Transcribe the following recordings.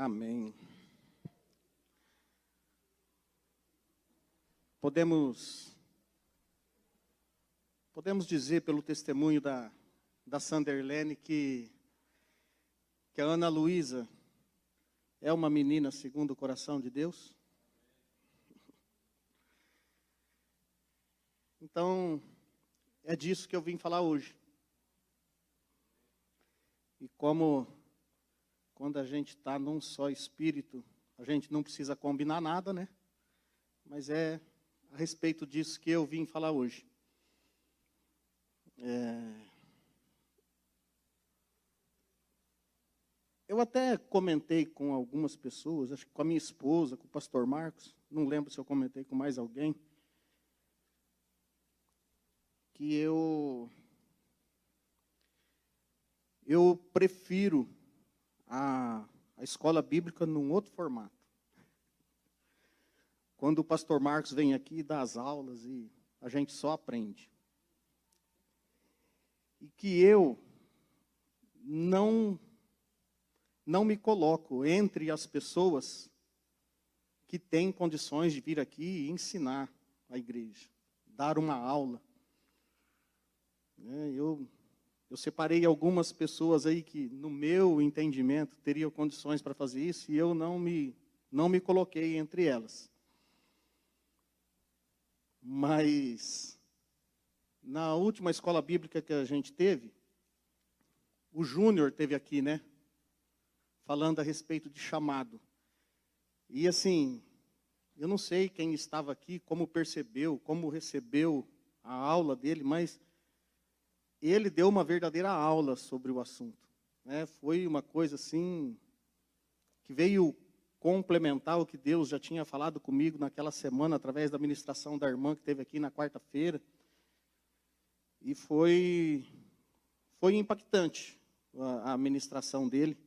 Amém. Podemos dizer pelo testemunho da Sanderlene que a Ana Luísa é uma menina segundo o coração de Deus? Então, é disso que eu vim falar hoje. E como quando a gente está num só espírito, a gente não precisa combinar nada, né? Mas é a respeito disso que eu vim falar hoje. Eu até comentei com algumas pessoas, acho que com a minha esposa, com o pastor Marcos, não lembro se eu comentei com mais alguém, que eu prefiro a escola bíblica num outro formato. Quando o pastor Marcos vem aqui e dá as aulas e a gente só aprende. E que eu não me coloco entre as pessoas que têm condições de vir aqui e ensinar a igreja, dar uma aula. Eu separei algumas pessoas aí que, no meu entendimento, teriam condições para fazer isso e eu não me coloquei entre elas. Mas, na última escola bíblica que a gente teve, o Júnior teve aqui, né? Falando a respeito de chamado. E assim, eu não sei quem estava aqui, como percebeu, como recebeu a aula dele, mas ele deu uma verdadeira aula sobre o assunto. Né? Foi uma coisa assim, que veio complementar o que Deus já tinha falado comigo naquela semana, através da ministração da irmã que teve aqui na quarta-feira. E foi impactante a ministração dele.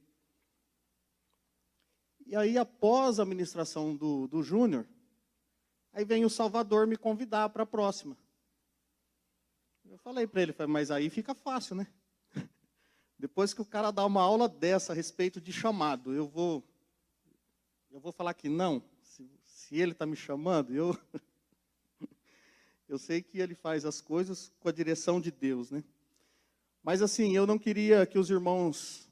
E aí, após a ministração do Júnior, aí vem o Salvador me convidar para a próxima. Eu falei para ele, mas aí fica fácil, né? Depois que o cara dá uma aula dessa a respeito de chamado, eu vou falar que não. Se ele está me chamando, eu sei que ele faz as coisas com a direção de Deus, né? Mas assim, eu não queria que os irmãos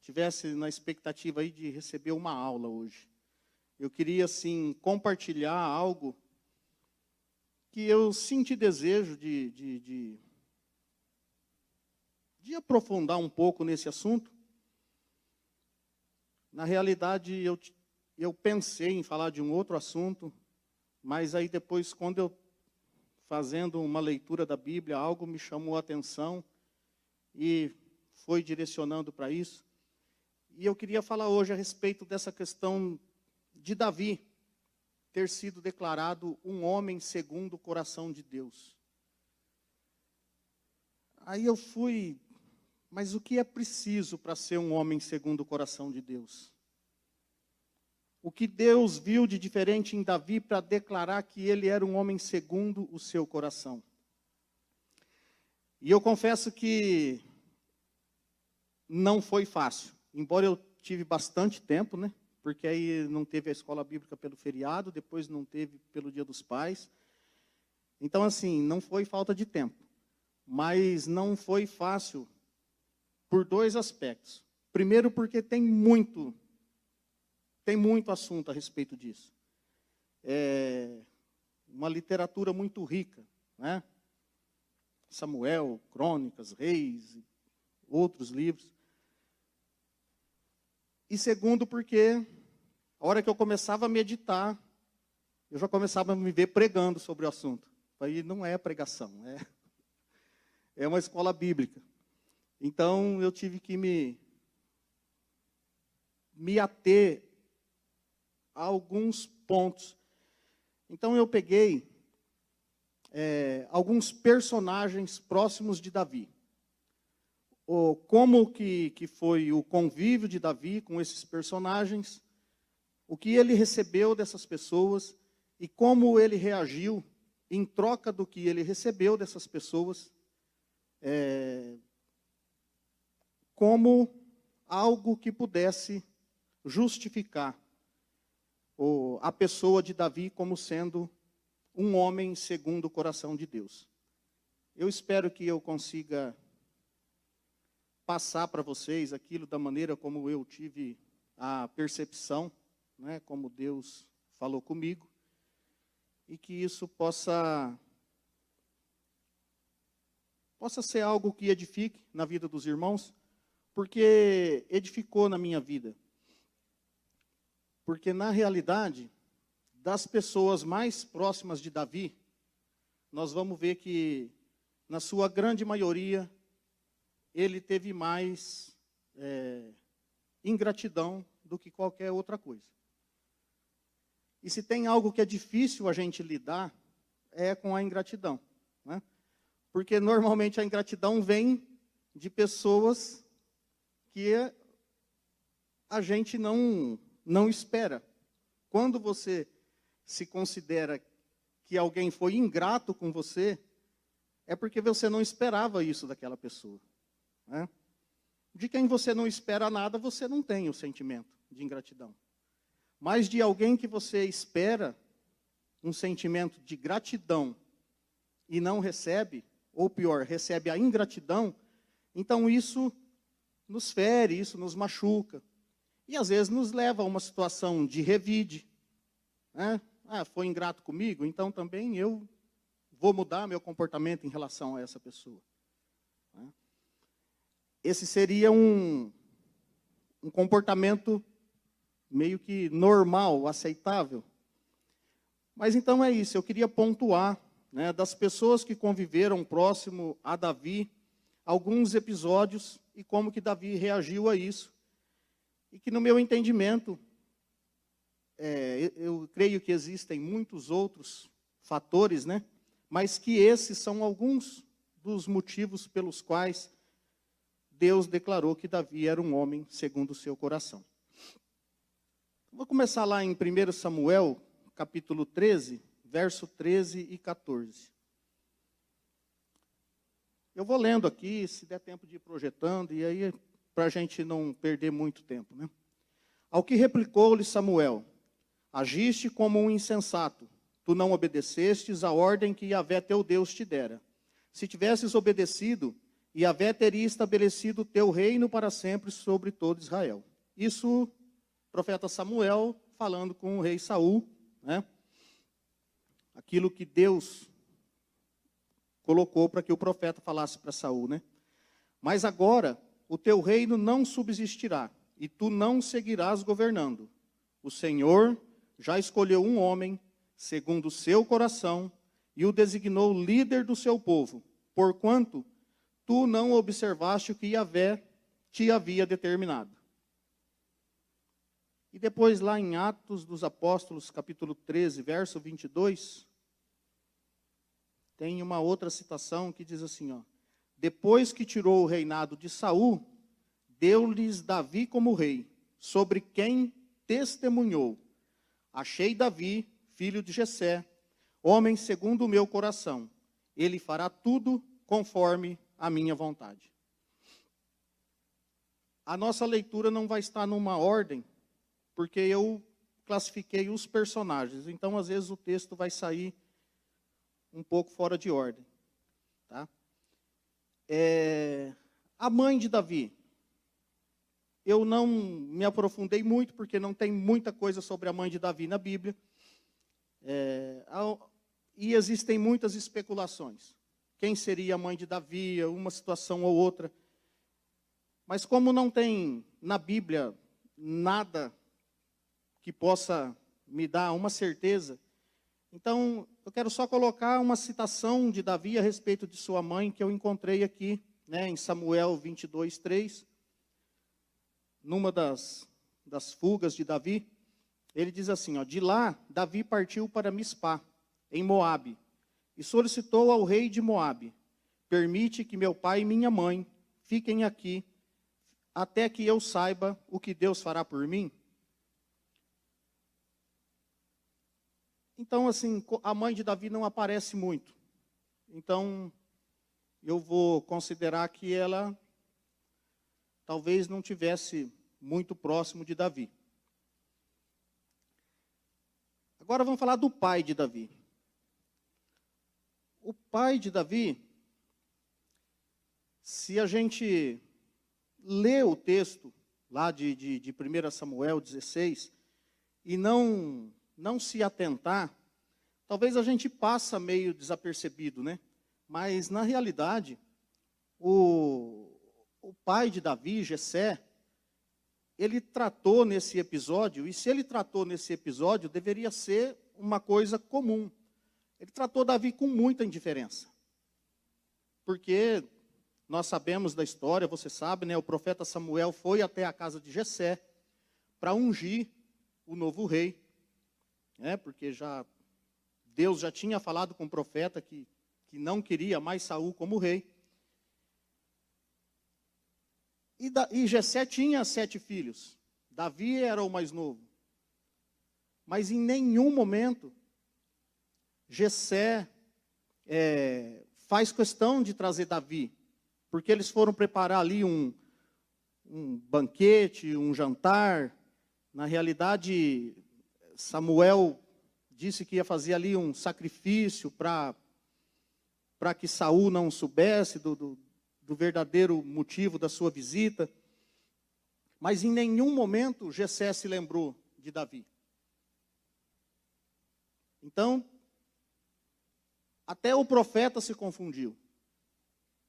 tivessem na expectativa aí de receber uma aula hoje. Eu queria, assim, compartilhar algo que eu senti desejo de aprofundar um pouco nesse assunto. Na realidade, eu pensei em falar de um outro assunto, mas aí depois, quando eu, fazendo uma leitura da Bíblia, algo me chamou a atenção e foi direcionando para isso. E eu queria falar hoje a respeito dessa questão de Davi ter sido declarado um homem segundo o coração de Deus. Aí eu fui, mas o que é preciso para ser um homem segundo o coração de Deus? O que Deus viu de diferente em Davi para declarar que ele era um homem segundo o seu coração? E eu confesso que não foi fácil, embora eu tive bastante tempo, né? Porque aí não teve a escola bíblica pelo feriado, depois não teve pelo Dia dos Pais. Então, assim, não foi falta de tempo. Mas não foi fácil por dois aspectos. Primeiro, porque tem muito assunto a respeito disso. É uma literatura muito rica, né? Samuel, Crônicas, Reis, outros livros. E segundo, porque a hora que eu começava a meditar, eu já começava a me ver pregando sobre o assunto. Aí não é pregação, é uma escola bíblica. Então, eu tive que me ater a alguns pontos. Então, eu peguei alguns personagens próximos de Davi. Como que foi o convívio de Davi com esses personagens, o que ele recebeu dessas pessoas e como ele reagiu em troca do que ele recebeu dessas pessoas, como algo que pudesse justificar a pessoa de Davi como sendo um homem segundo o coração de Deus. Eu espero que eu consiga passar para vocês aquilo da maneira como eu tive a percepção, né, como Deus falou comigo, e que isso possa ser algo que edifique na vida dos irmãos, porque edificou na minha vida. Porque, na realidade, das pessoas mais próximas de Davi, nós vamos ver que, na sua grande maioria, ele teve mais ingratidão do que qualquer outra coisa. E se tem algo que é difícil a gente lidar, é com a ingratidão, né? Porque, normalmente, a ingratidão vem de pessoas que a gente não espera. Quando você se considera que alguém foi ingrato com você, é porque você não esperava isso daquela pessoa, né? De quem você não espera nada, você não tem o sentimento de ingratidão. Mas de alguém que você espera um sentimento de gratidão e não recebe, ou pior, recebe a ingratidão, então isso nos fere, isso nos machuca. E às vezes nos leva a uma situação de revide, né? Foi ingrato comigo, então também eu vou mudar meu comportamento em relação a essa pessoa, né? Esse seria um comportamento meio que normal, aceitável. Mas então é isso, eu queria pontuar, né, das pessoas que conviveram próximo a Davi, alguns episódios e como que Davi reagiu a isso. E que no meu entendimento, eu creio que existem muitos outros fatores, né? Mas que esses são alguns dos motivos pelos quais Deus declarou que Davi era um homem segundo o seu coração. Vou começar lá em 1 Samuel, capítulo 13, verso 13 e 14. Eu vou lendo aqui, se der tempo de ir projetando, e aí para a gente não perder muito tempo, né? Ao que replicou-lhe Samuel: agiste como um insensato, tu não obedecestes a ordem que Yahvé teu Deus te dera. Se tivesses obedecido, Yahvé teria estabelecido o teu reino para sempre sobre todo Israel. Isso, o profeta Samuel falando com o rei Saul, né? Aquilo que Deus colocou para que o profeta falasse para Saul, né? Mas agora o teu reino não subsistirá, e tu não seguirás governando. O Senhor já escolheu um homem, segundo o seu coração, e o designou líder do seu povo, porquanto tu não observaste o que Yahvé te havia determinado. E depois lá em Atos dos Apóstolos, capítulo 13, verso 22, tem uma outra citação que diz assim, ó: depois que tirou o reinado de Saul, deu-lhes Davi como rei, sobre quem testemunhou: achei Davi, filho de Jessé, homem segundo o meu coração. Ele fará tudo conforme a minha vontade. A nossa leitura não vai estar numa ordem, porque eu classifiquei os personagens. Então, às vezes, o texto vai sair um pouco fora de ordem, tá? A mãe de Davi. Eu não me aprofundei muito, porque não tem muita coisa sobre a mãe de Davi na Bíblia. E existem muitas especulações. Quem seria a mãe de Davi, uma situação ou outra. Mas como não tem na Bíblia nada que possa me dar uma certeza, então eu quero só colocar uma citação de Davi a respeito de sua mãe, que eu encontrei aqui, né, em Samuel 22, 3. Numa das fugas de Davi, ele diz assim, ó: de lá, Davi partiu para Mispá, em Moabe, e solicitou ao rei de Moabe: permite que meu pai e minha mãe fiquem aqui, até que eu saiba o que Deus fará por mim. Então, assim, a mãe de Davi não aparece muito. Então, eu vou considerar que ela talvez não tivesse muito próximo de Davi. Agora vamos falar do pai de Davi. O pai de Davi, se a gente lê o texto lá de 1 Samuel 16 e não se atentar, talvez a gente passa meio desapercebido, né? Mas, na realidade, o pai de Davi, Jessé, ele tratou nesse episódio, e se ele tratou nesse episódio, deveria ser uma coisa comum. Ele tratou Davi com muita indiferença. Porque nós sabemos da história, você sabe, né? O profeta Samuel foi até a casa de Jessé para ungir o novo rei, né? Porque Deus já tinha falado com o profeta que não queria mais Saul como rei. E Jessé tinha 7 filhos. Davi era o mais novo. Mas em nenhum momento Jessé faz questão de trazer Davi, porque eles foram preparar ali um banquete, um jantar. Na realidade, Samuel disse que ia fazer ali um sacrifício para que Saul não soubesse do verdadeiro motivo da sua visita. Mas em nenhum momento Jessé se lembrou de Davi. Então, até o profeta se confundiu.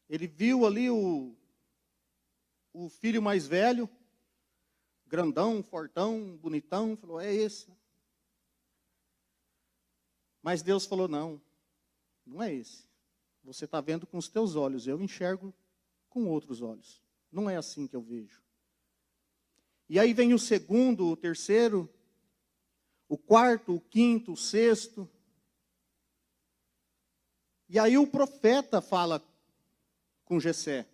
Ele viu ali o filho mais velho, grandão, fortão, bonitão, falou, é esse. Mas Deus falou, não é esse. Você está vendo com os teus olhos, eu enxergo com outros olhos. Não é assim que eu vejo. E aí vem o segundo, o terceiro, o quarto, o quinto, o sexto. E aí o profeta fala com Jessé,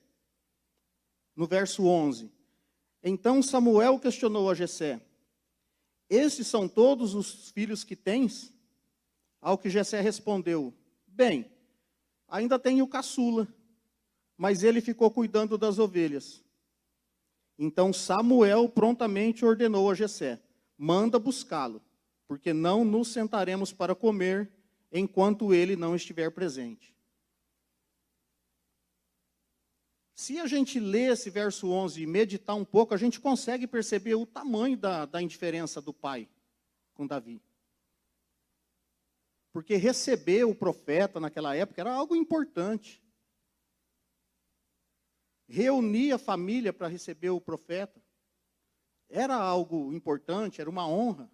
no verso 11. Então Samuel questionou a Jessé, esses são todos os filhos que tens? Ao que Jessé respondeu, bem, ainda tenho o caçula, mas ele ficou cuidando das ovelhas. Então Samuel prontamente ordenou a Jessé, manda buscá-lo, porque não nos sentaremos para comer enquanto ele não estiver presente. Se a gente ler esse verso 11 e meditar um pouco, a gente consegue perceber o tamanho da indiferença do pai com Davi. Porque receber o profeta naquela época era algo importante. Reunir a família para receber o profeta era algo importante, era uma honra.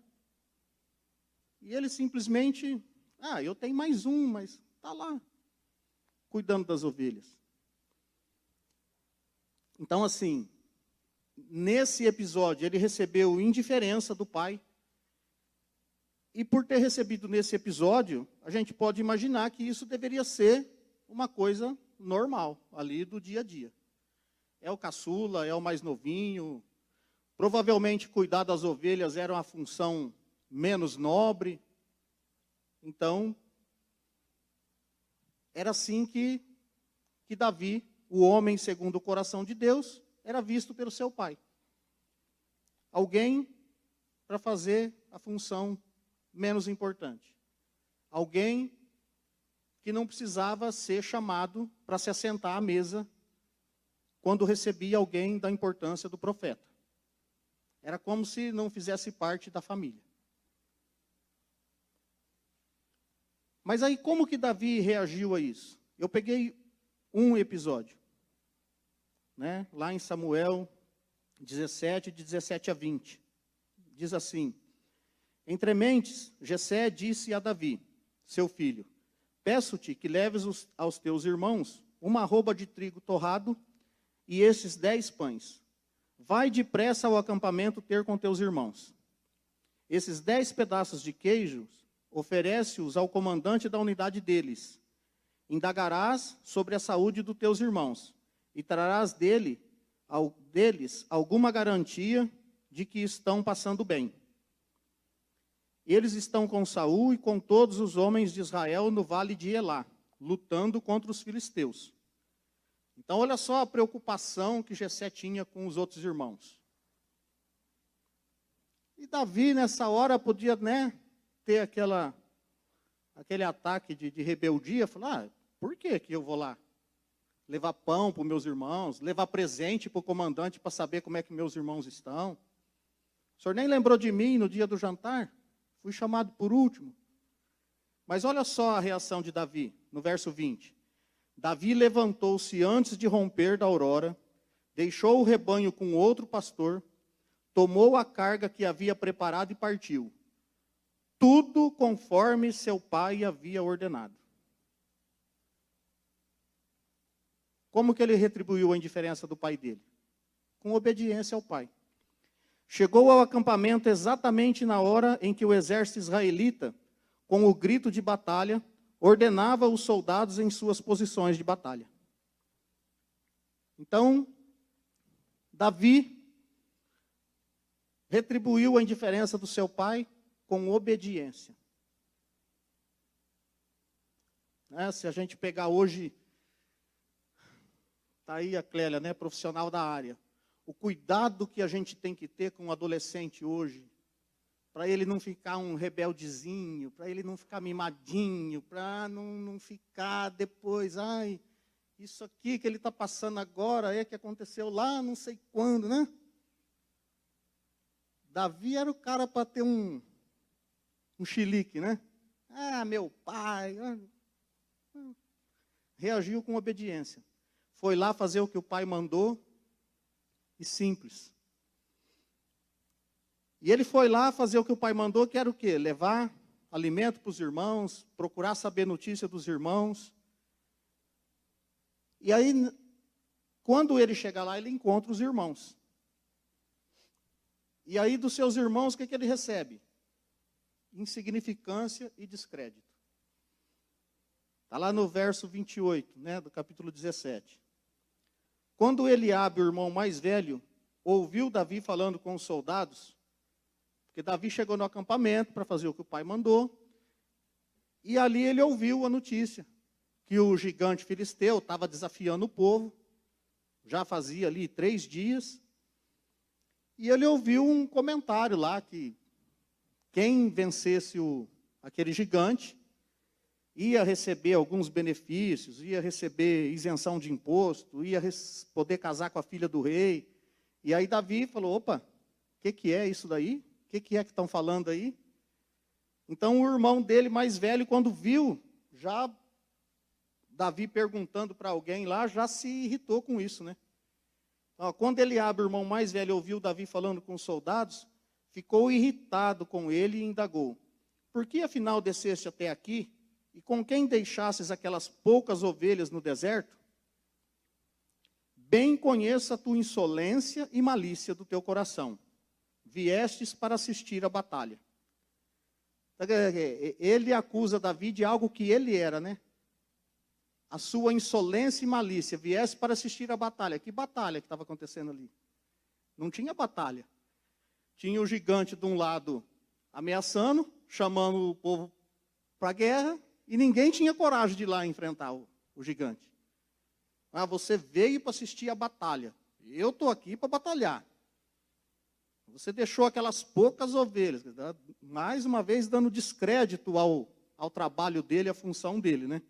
E ele simplesmente, eu tenho mais um, mas está lá, cuidando das ovelhas. Então, assim, nesse episódio, ele recebeu indiferença do pai. E por ter recebido nesse episódio, a gente pode imaginar que isso deveria ser uma coisa normal, ali do dia a dia. É o caçula, é o mais novinho. Provavelmente cuidar das ovelhas era uma função menos nobre. Então, era assim que Davi, o homem segundo o coração de Deus, era visto pelo seu pai. Alguém para fazer a função menos importante. Alguém que não precisava ser chamado para se assentar à mesa quando recebia alguém da importância do profeta. Era como se não fizesse parte da família. Mas aí como que Davi reagiu a isso? Eu peguei um episódio, né? Lá em Samuel 17, de 17 a 20. Diz assim, entre mentes, Jessé disse a Davi, seu filho, peço-te que leves aos teus irmãos uma arroba de trigo torrado e esses 10 pães. Vai depressa ao acampamento ter com teus irmãos. Esses 10 pedaços de queijo, oferece-os ao comandante da unidade deles. Indagarás sobre a saúde dos teus irmãos e trarás deles alguma garantia de que estão passando bem. Eles estão com Saul e com todos os homens de Israel no vale de Elá, lutando contra os filisteus. Então, olha só a preocupação que Jessé tinha com os outros irmãos. E Davi, nessa hora, podia, ter aquele ataque de rebeldia, falar, por que eu vou lá? Levar pão para os meus irmãos, levar presente para o comandante para saber como é que meus irmãos estão. O senhor nem lembrou de mim no dia do jantar? Fui chamado por último. Mas olha só a reação de Davi, no verso 20. Davi levantou-se antes de romper da aurora, deixou o rebanho com outro pastor, tomou a carga que havia preparado e partiu. Tudo conforme seu pai havia ordenado. Como que ele retribuiu a indiferença do pai dele? Com obediência ao pai. Chegou ao acampamento exatamente na hora em que o exército israelita, com o grito de batalha, ordenava os soldados em suas posições de batalha. Então, Davi retribuiu a indiferença do seu pai com obediência. Se a gente pegar hoje, está aí a Clélia, né, profissional da área, o cuidado que a gente tem que ter com o adolescente hoje, para ele não ficar um rebeldezinho, para ele não ficar mimadinho, para não ficar depois, isso aqui que ele está passando agora é que aconteceu lá não sei quando, né? Davi era o cara para ter um chilique, né? Meu pai. Reagiu com obediência. Foi lá fazer o que o pai mandou, e simples. E ele foi lá fazer o que o pai mandou, que era o quê? Levar alimento para os irmãos, procurar saber notícia dos irmãos. E aí, quando ele chega lá, ele encontra os irmãos. E aí, dos seus irmãos, o que ele recebe? Insignificância e descrédito. Está lá no verso 28, né, do capítulo 17. Quando Eliabe, o irmão mais velho, ouviu Davi falando com os soldados, porque Davi chegou no acampamento para fazer o que o pai mandou, e ali ele ouviu a notícia, que o gigante filisteu estava desafiando o povo, já fazia ali 3 dias, e ele ouviu um comentário lá, que quem vencesse aquele gigante, ia receber alguns benefícios, ia receber isenção de imposto, ia poder casar com a filha do rei. E aí Davi falou, opa, o que é isso daí? O que é que estão falando aí? Então o irmão dele mais velho, quando viu, já Davi perguntando para alguém lá, já se irritou com isso, né? Então, quando Eliabe, o irmão mais velho, ouviu Davi falando com os soldados, ficou irritado com ele e indagou, por que afinal desceste até aqui, e com quem deixasses aquelas poucas ovelhas no deserto? Bem conheço a tua insolência e malícia do teu coração. Viestes para assistir à batalha. Ele acusa Davi de algo que ele era, né? A sua insolência e malícia. Viesse para assistir à batalha. Que batalha que estava acontecendo ali? Não tinha batalha. Tinha o gigante de um lado ameaçando, chamando o povo para a guerra, e ninguém tinha coragem de ir lá enfrentar o gigante. Você veio para assistir a batalha. Eu estou aqui para batalhar. Você deixou aquelas poucas ovelhas, mais uma vez dando descrédito ao trabalho dele, à função dele, né?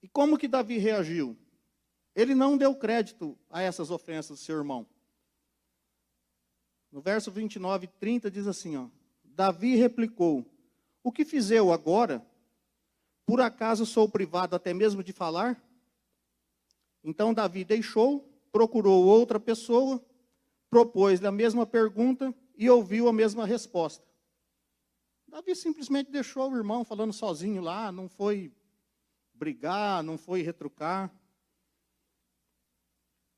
E como que Davi reagiu? Ele não deu crédito a essas ofensas do seu irmão. No verso 29 e 30 diz assim, Davi replicou, o que fiz eu agora? Por acaso sou privado até mesmo de falar? Então Davi deixou, procurou outra pessoa, propôs-lhe a mesma pergunta e ouviu a mesma resposta. Davi simplesmente deixou o irmão falando sozinho lá, não foi brigar, não foi retrucar.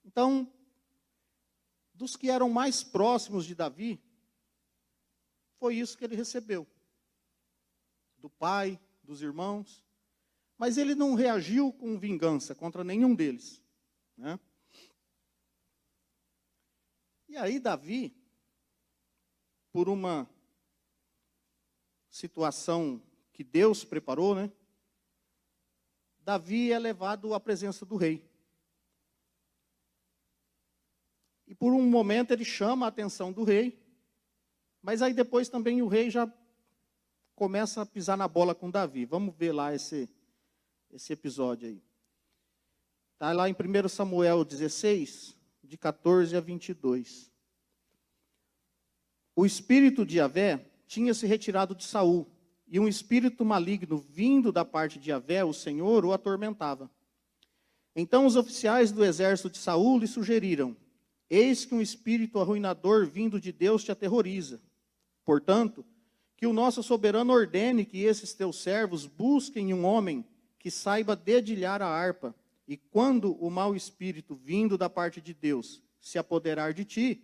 Então, dos que eram mais próximos de Davi, foi isso que ele recebeu. Do pai, dos irmãos. Mas ele não reagiu com vingança contra nenhum deles, né? E aí Davi, por uma situação que Deus preparou, né? Davi é levado à presença do rei. E por um momento ele chama a atenção do rei. Mas aí depois também o rei já começa a pisar na bola com Davi. Vamos ver lá esse episódio aí. Está lá em 1 Samuel 16, de 14 a 22. O espírito de Yahvé tinha se retirado de Saul, e um espírito maligno vindo da parte de Yahvé, o Senhor, o atormentava. Então os oficiais do exército de Saul lhe sugeriram: eis que um espírito arruinador vindo de Deus te aterroriza. Portanto, que o nosso soberano ordene que esses teus servos busquem um homem que saiba dedilhar a harpa, e quando o mau espírito vindo da parte de Deus se apoderar de ti,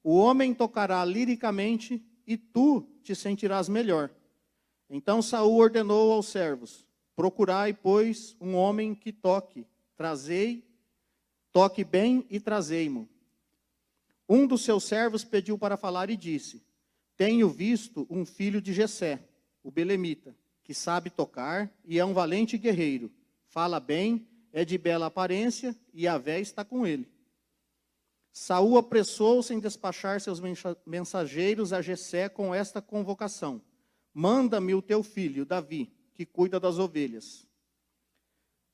o homem tocará liricamente e tu te sentirás melhor. Então Saul ordenou aos servos: procurai, pois, um homem que toque bem e trazei-mo. Um dos seus servos pediu para falar e disse: tenho visto um filho de Jessé, o belemita, que sabe tocar e é um valente guerreiro. Fala bem, é de bela aparência e Yahvé está com ele. Saul apressou-se em despachar seus mensageiros a Jessé com esta convocação: manda-me o teu filho, Davi, que cuida das ovelhas.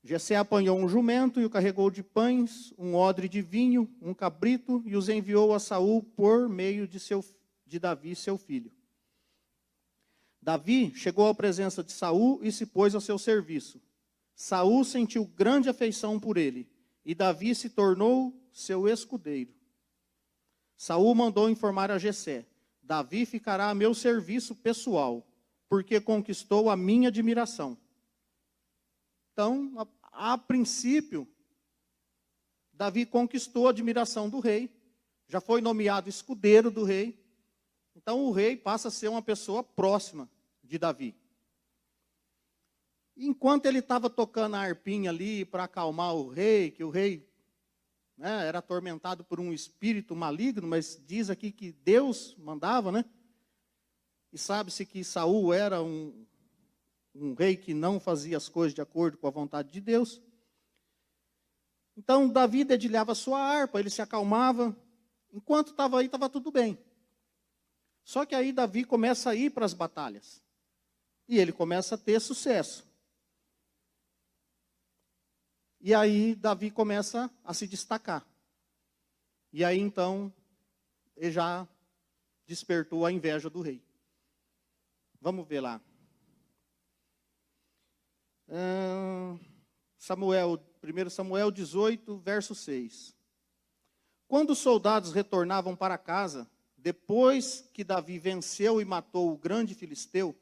Jessé apanhou um jumento e o carregou de pães, um odre de vinho, um cabrito, e os enviou a Saul por meio de Davi, seu filho. Davi chegou à presença de Saul e se pôs ao seu serviço. Saul sentiu grande afeição por ele, e Davi se tornou seu escudeiro. Saul mandou informar a Jessé: Davi ficará a meu serviço pessoal, porque conquistou a minha admiração. Então, a princípio, Davi conquistou a admiração do rei, já foi nomeado escudeiro do rei. Então o rei passa a ser uma pessoa próxima de Davi. Enquanto ele estava tocando a harpinha ali para acalmar o rei, que o rei era atormentado por um espírito maligno, mas diz aqui que Deus mandava, né? E sabe-se que Saul era um rei que não fazia as coisas de acordo com a vontade de Deus. Então Davi dedilhava a sua harpa, ele se acalmava. Enquanto estava aí, estava tudo bem. Só que aí Davi começa a ir para as batalhas. E ele começa a ter sucesso. E aí Davi começa a se destacar. E aí então, ele já despertou a inveja do rei. Vamos ver lá. 1 Samuel 18, verso 6. Quando os soldados retornavam para casa, depois que Davi venceu e matou o grande filisteu,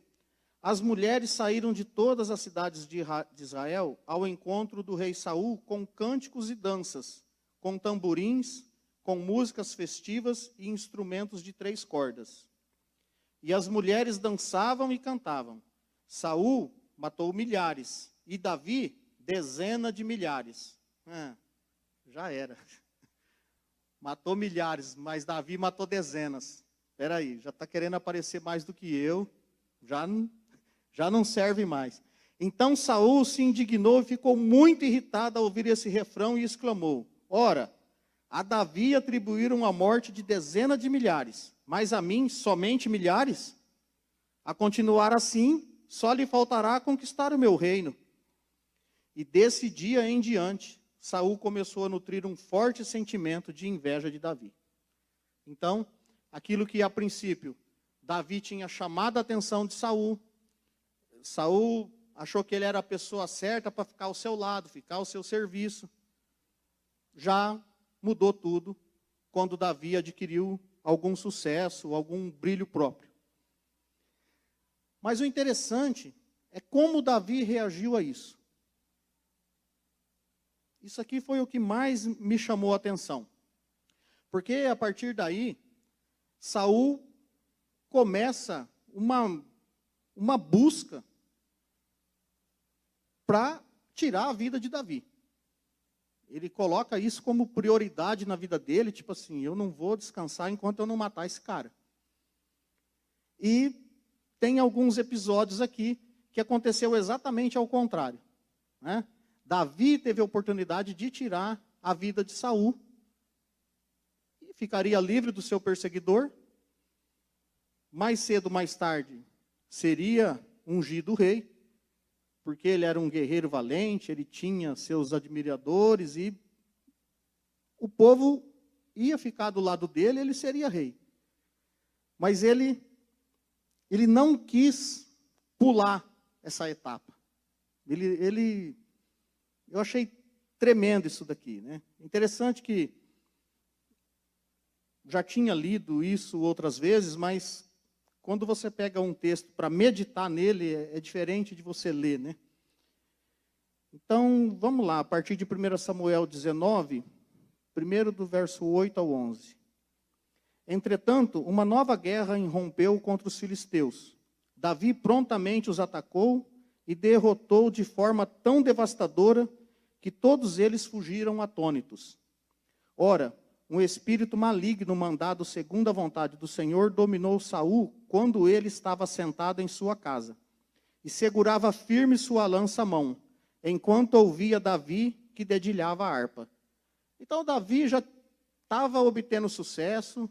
as mulheres saíram de todas as cidades de Israel ao encontro do rei Saul com cânticos e danças, com tamborins, com músicas festivas e instrumentos de 3 cordas. E as mulheres dançavam e cantavam. Saul matou milhares e Davi dezenas de milhares. Já era. Matou milhares, mas Davi matou dezenas. Espera aí, já está querendo aparecer mais do que eu. Já não serve mais. Então Saul se indignou e ficou muito irritado ao ouvir esse refrão e exclamou: ora, a Davi atribuíram a morte de dezenas de milhares, mas a mim somente milhares? A continuar assim, só lhe faltará conquistar o meu reino. E desse dia em diante, Saul começou a nutrir um forte sentimento de inveja de Davi. Então, aquilo que a princípio Davi tinha chamado a atenção de Saul, Saul achou que ele era a pessoa certa para ficar ao seu lado, ficar ao seu serviço. Já mudou tudo quando Davi adquiriu algum sucesso, algum brilho próprio. Mas o interessante é como Davi reagiu a isso. Isso aqui foi o que mais me chamou a atenção. Porque a partir daí, Saul começa uma busca para tirar a vida de Davi. Ele coloca isso como prioridade na vida dele, tipo assim, eu não vou descansar enquanto eu não matar esse cara. E tem alguns episódios aqui que aconteceu exatamente ao contrário, né? Davi teve a oportunidade de tirar a vida de Saul e ficaria livre do seu perseguidor. mais cedo ou mais tarde, seria ungido rei, porque ele era um guerreiro valente, ele tinha seus admiradores e o povo ia ficar do lado dele, ele seria rei. Mas ele não quis pular essa etapa. Eu achei tremendo isso daqui, né? Interessante que já tinha lido isso outras vezes, mas quando você pega um texto para meditar nele, é diferente de você ler, né? Então, vamos lá, a partir de 1 Samuel 19, primeiro do verso 8 ao 11. Entretanto, uma nova guerra irrompeu contra os filisteus. Davi prontamente os atacou e derrotou de forma tão devastadora que todos eles fugiram atônitos. Ora, um espírito maligno mandado segundo a vontade do Senhor dominou Saul quando ele estava sentado em sua casa e segurava firme sua lança à mão, enquanto ouvia Davi que dedilhava a harpa. Então Davi já estava obtendo sucesso,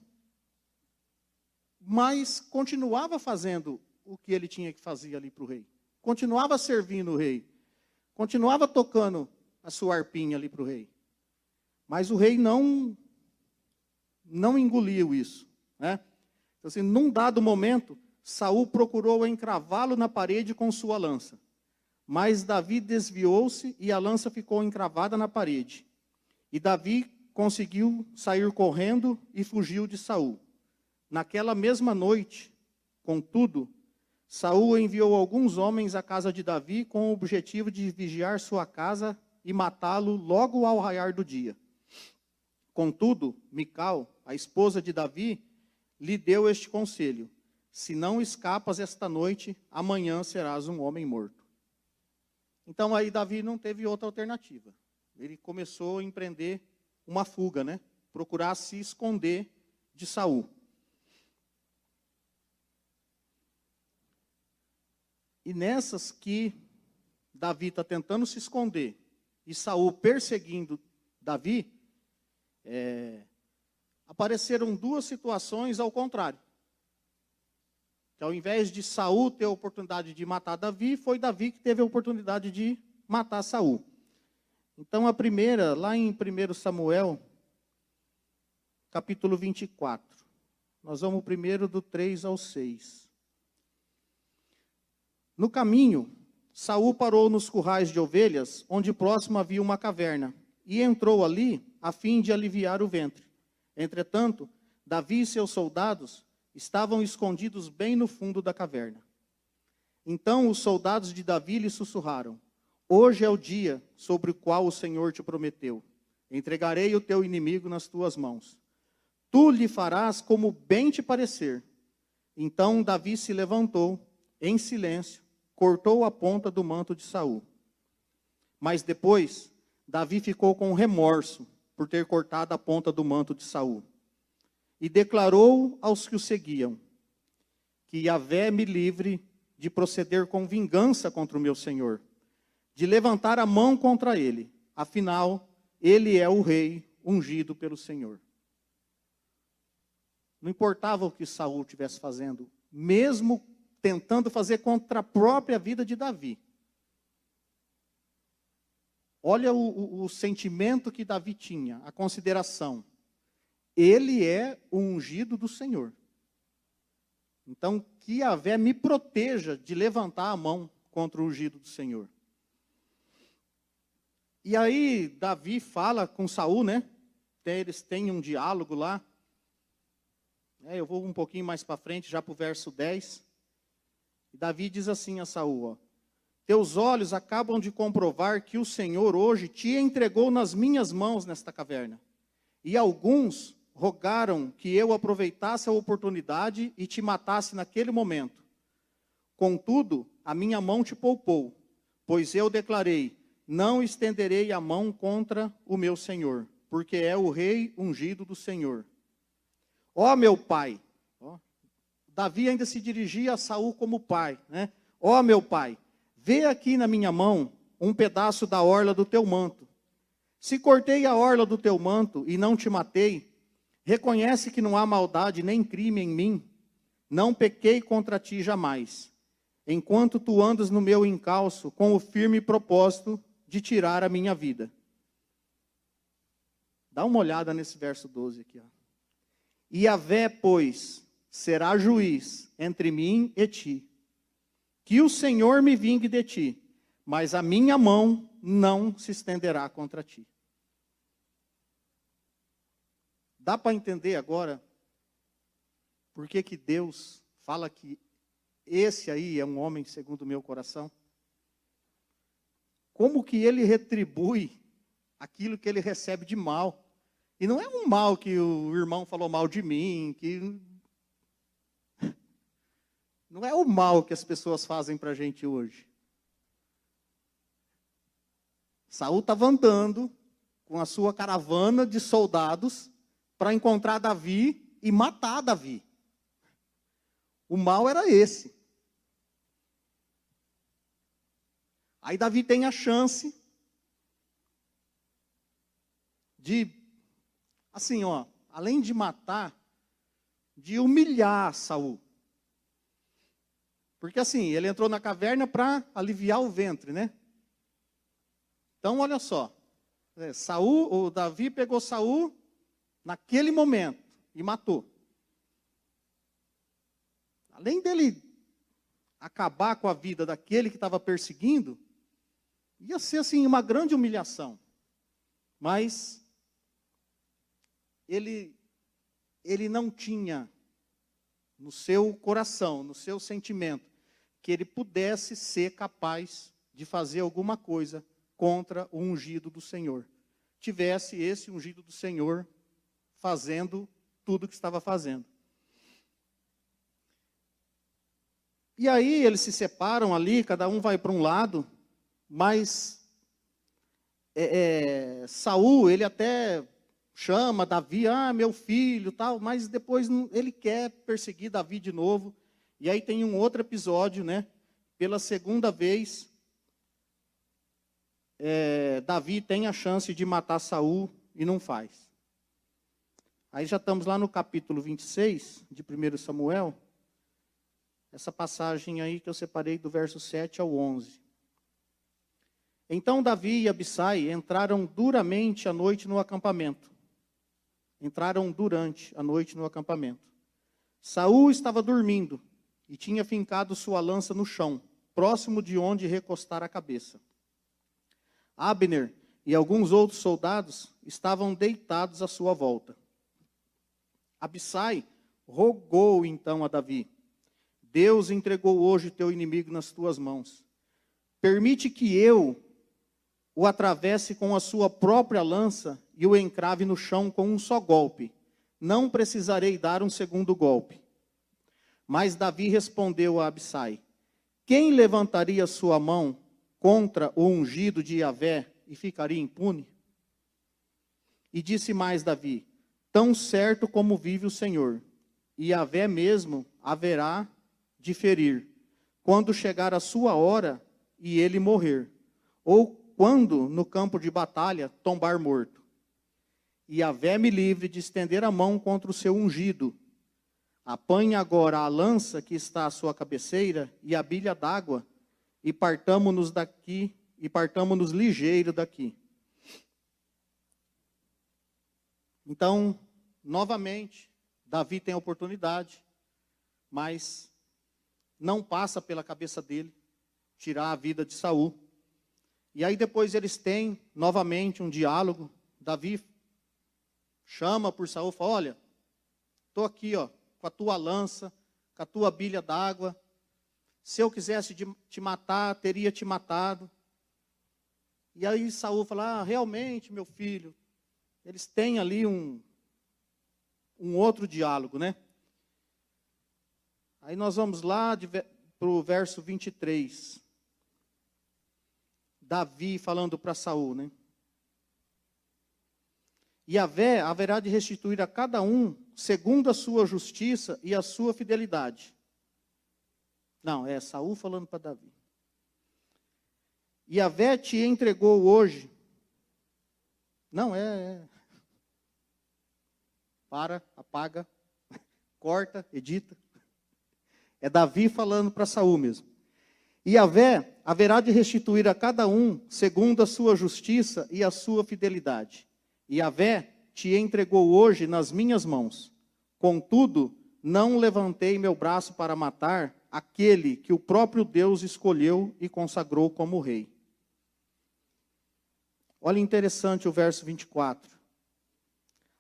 mas continuava fazendo o que ele tinha que fazer ali para o rei. Continuava servindo o rei. Continuava tocando a sua harpinha ali para o rei. Mas o rei não engoliu isso, né? Então, assim, num dado momento, Saul procurou encravá-lo na parede com sua lança. Mas Davi desviou-se e a lança ficou encravada na parede. E Davi conseguiu sair correndo e fugiu de Saul. Naquela mesma noite, contudo, Saul enviou alguns homens à casa de Davi com o objetivo de vigiar sua casa e matá-lo logo ao raiar do dia. Contudo, Mical, a esposa de Davi, lhe deu este conselho: se não escapas esta noite, amanhã serás um homem morto. Então aí Davi não teve outra alternativa. Ele começou a empreender uma fuga, né? Procurar se esconder de Saul. E nessas que Davi está tentando se esconder e Saul perseguindo Davi, apareceram duas situações ao contrário. Que ao invés de Saul ter a oportunidade de matar Davi, foi Davi que teve a oportunidade de matar Saul. Então a primeira, lá em 1 Samuel, capítulo 24. Nós vamos primeiro do 3 ao 6. No caminho, Saul parou nos currais de ovelhas, onde próximo havia uma caverna, e entrou ali a fim de aliviar o ventre. Entretanto, Davi e seus soldados estavam escondidos bem no fundo da caverna. Então os soldados de Davi lhe sussurraram: hoje é o dia sobre o qual o Senhor te prometeu. Entregarei o teu inimigo nas tuas mãos. Tu lhe farás como bem te parecer. Então Davi se levantou, em silêncio, cortou a ponta do manto de Saul. Mas depois, Davi ficou com remorso por ter cortado a ponta do manto de Saul. E declarou aos que o seguiam: que Yahvé me livre de proceder com vingança contra o meu senhor, de levantar a mão contra ele. Afinal, ele é o rei ungido pelo Senhor. Não importava o que Saul estivesse fazendo, mesmo tentando fazer contra a própria vida de Davi. Olha o sentimento que Davi tinha, a consideração. Ele é o ungido do Senhor. Então, que Yahvé me proteja de levantar a mão contra o ungido do Senhor. E aí, Davi fala com Saul, né? Eles têm um diálogo lá. Eu vou um pouquinho mais para frente, já para o verso 10. E Davi diz assim a Saul: ó, teus olhos acabam de comprovar que o Senhor hoje te entregou nas minhas mãos nesta caverna. E alguns rogaram que eu aproveitasse a oportunidade e te matasse naquele momento. Contudo, a minha mão te poupou, pois eu declarei: não estenderei a mão contra o meu Senhor, porque é o rei ungido do Senhor. Ó meu pai, Davi ainda se dirigia a Saul como pai, né? Ó meu pai, vê aqui na minha mão um pedaço da orla do teu manto. Se cortei a orla do teu manto e não te matei, reconhece que não há maldade nem crime em mim. Não pequei contra ti jamais, enquanto tu andas no meu encalço com o firme propósito de tirar a minha vida. Dá uma olhada nesse verso 12 aqui. Ó. Yahvé, pois, será juiz entre mim e ti. Que o Senhor me vingue de ti, mas a minha mão não se estenderá contra ti. Dá para entender agora por que que Deus fala que esse aí é um homem segundo o meu coração? Como que ele retribui aquilo que ele recebe de mal? E não é um mal que o irmão falou mal de mim, que não é o mal que as pessoas fazem para a gente hoje. Saul estava andando com a sua caravana de soldados para encontrar Davi e matar Davi. O mal era esse. Aí Davi tem a chance de, assim, ó, além de matar, de humilhar Saul. Porque assim, ele entrou na caverna para aliviar o ventre, né? Então, olha só. O Davi pegou Saul naquele momento e matou. Além dele acabar com a vida daquele que estava perseguindo, ia ser assim uma grande humilhação. Mas ele não tinha no seu coração, no seu sentimento, que ele pudesse ser capaz de fazer alguma coisa contra o ungido do Senhor. Tivesse esse ungido do Senhor fazendo tudo o que estava fazendo. E aí eles se separam ali, cada um vai para um lado, mas Saul, ele até chama Davi, meu filho, tal, mas depois ele quer perseguir Davi de novo. E aí tem um outro episódio, né? Pela segunda vez, Davi tem a chance de matar Saul e não faz. Aí já estamos lá no capítulo 26 de 1 Samuel. Essa passagem aí que eu separei do verso 7 ao 11. Então Davi e Abissai entraram duramente à noite no acampamento. Entraram durante a noite no acampamento. Saul estava dormindo e tinha fincado sua lança no chão, próximo de onde recostar a cabeça. Abner e alguns outros soldados estavam deitados à sua volta. Abissai rogou então a Davi: Deus entregou hoje teu inimigo nas tuas mãos. Permite que eu o atravesse com a sua própria lança e o encrave no chão com um só golpe. Não precisarei dar um segundo golpe. Mas Davi respondeu a Abissai: quem levantaria sua mão contra o ungido de Yahvé e ficaria impune? E disse mais Davi: tão certo como vive o Senhor, e Yahvé mesmo haverá de ferir, quando chegar a sua hora e ele morrer, ou quando no campo de batalha tombar morto. E Yahvé me livre de estender a mão contra o seu ungido. Apanhe agora a lança que está à sua cabeceira e a bilha d'água, e partamo-nos daqui, e partamo-nos ligeiro daqui. Então, novamente, Davi tem a oportunidade, mas não passa pela cabeça dele tirar a vida de Saul. E aí depois eles têm novamente um diálogo. Davi chama por Saul e fala: olha, estou aqui com a tua lança, com a tua bilha d'água. Se eu quisesse te matar, teria te matado. E aí Saul fala: realmente, meu filho. Eles têm ali um outro diálogo, né? Aí nós vamos lá para o verso 23. Davi falando para Saul, né? Yahvé haverá de restituir a cada um segundo a sua justiça e a sua fidelidade. Não, é Saul falando para Davi. Yahvé te entregou hoje. Não, Para, apaga, corta, edita. É Davi falando para Saul mesmo. E Yahvé haverá de restituir a cada um segundo a sua justiça e a sua fidelidade. E Yahvé te entregou hoje nas minhas mãos. Contudo, não levantei meu braço para matar aquele que o próprio Deus escolheu e consagrou como rei. Olha interessante o verso 24.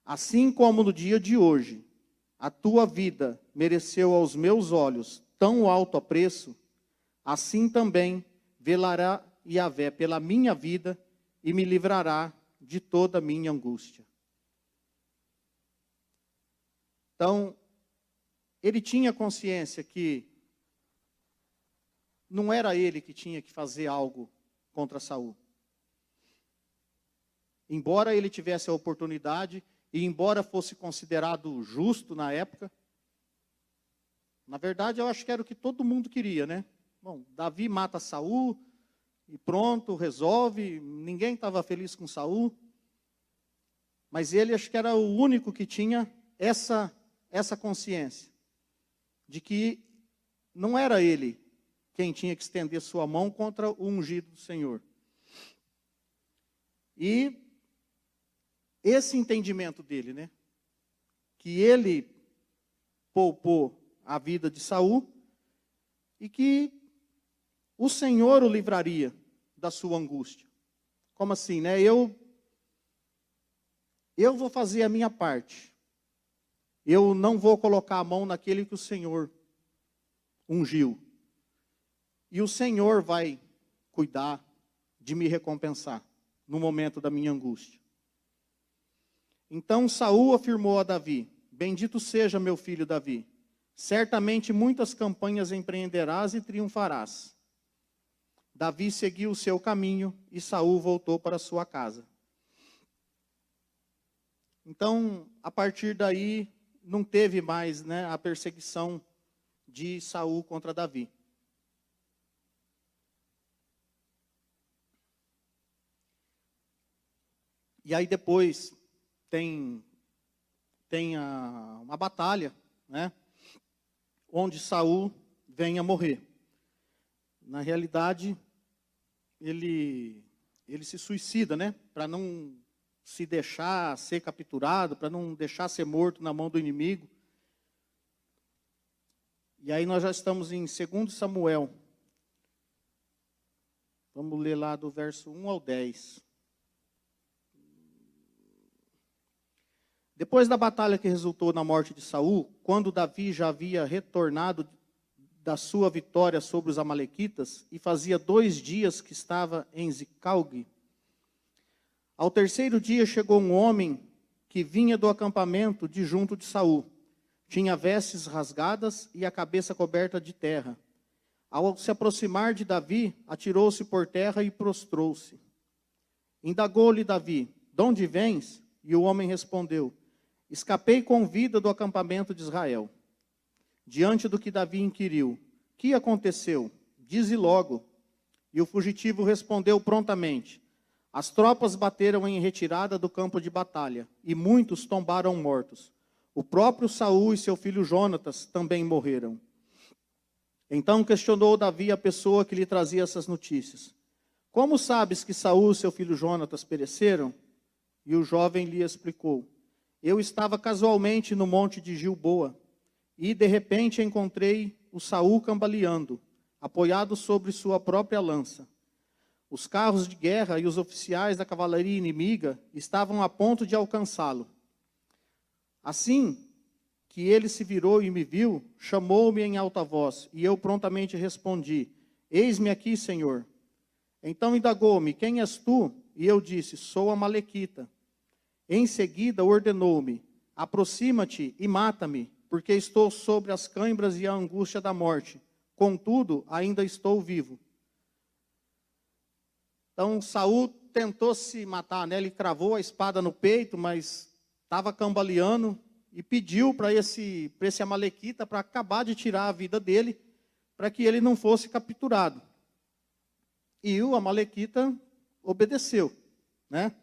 Assim como no dia de hoje, a tua vida mereceu aos meus olhos tão alto apreço, assim também velará Yahvé pela minha vida e me livrará de toda a minha angústia. Então, ele tinha consciência que não era ele que tinha que fazer algo contra Saul. Embora ele tivesse a oportunidade, e embora fosse considerado justo na época, na verdade eu acho que era o que todo mundo queria, né? Bom, Davi mata Saul e pronto, resolve, ninguém estava feliz com Saul, mas ele acho que era o único que tinha essa consciência, de que não era ele quem tinha que estender sua mão contra o ungido do Senhor. E esse entendimento dele, né? Que ele poupou a vida de Saul e que o Senhor o livraria da sua angústia. Como assim, né? Eu vou fazer a minha parte. Eu não vou colocar a mão naquele que o Senhor ungiu. E o Senhor vai cuidar de me recompensar no momento da minha angústia. Então Saul afirmou a Davi: bendito seja meu filho Davi, certamente muitas campanhas empreenderás e triunfarás. Davi seguiu o seu caminho e Saul voltou para sua casa. Então, a partir daí, não teve mais, né, a perseguição de Saul contra Davi. E aí depois tem uma batalha, né, onde Saul vem a morrer. Na realidade, ele se suicida, né, para não se deixar ser capturado, para não deixar ser morto na mão do inimigo. E aí nós já estamos em 2 Samuel. Vamos ler lá do verso 1 ao 10. Depois da batalha que resultou na morte de Saul, quando Davi já havia retornado da sua vitória sobre os amalequitas, e fazia 2 dias que estava em Zicalgue, ao terceiro dia chegou um homem que vinha do acampamento de junto de Saul. Tinha vestes rasgadas e a cabeça coberta de terra. Ao se aproximar de Davi, atirou-se por terra e prostrou-se. Indagou-lhe Davi: de onde vens? E o homem respondeu: escapei com vida do acampamento de Israel. Diante do que Davi inquiriu: que aconteceu? Dize logo. E o fugitivo respondeu prontamente: as tropas bateram em retirada do campo de batalha, e muitos tombaram mortos. O próprio Saul e seu filho Jonatas também morreram. Então questionou Davi a pessoa que lhe trazia essas notícias: como sabes que Saul e seu filho Jonatas pereceram? E o jovem lhe explicou: eu estava casualmente no monte de Gilboa, e de repente encontrei o Saul cambaleando, apoiado sobre sua própria lança. Os carros de guerra e os oficiais da cavalaria inimiga estavam a ponto de alcançá-lo. Assim que ele se virou e me viu, chamou-me em alta voz, e eu prontamente respondi: eis-me aqui, Senhor. Então indagou-me: quem és tu? E eu disse: sou amalequita. Em seguida ordenou-me: aproxima-te e mata-me, porque estou sobre as cãibras e a angústia da morte. Contudo, ainda estou vivo. Então Saul tentou se matar, né? Ele cravou a espada no peito, mas estava cambaleando e pediu para esse amalequita para acabar de tirar a vida dele, para que ele não fosse capturado. E o amalequita obedeceu, né?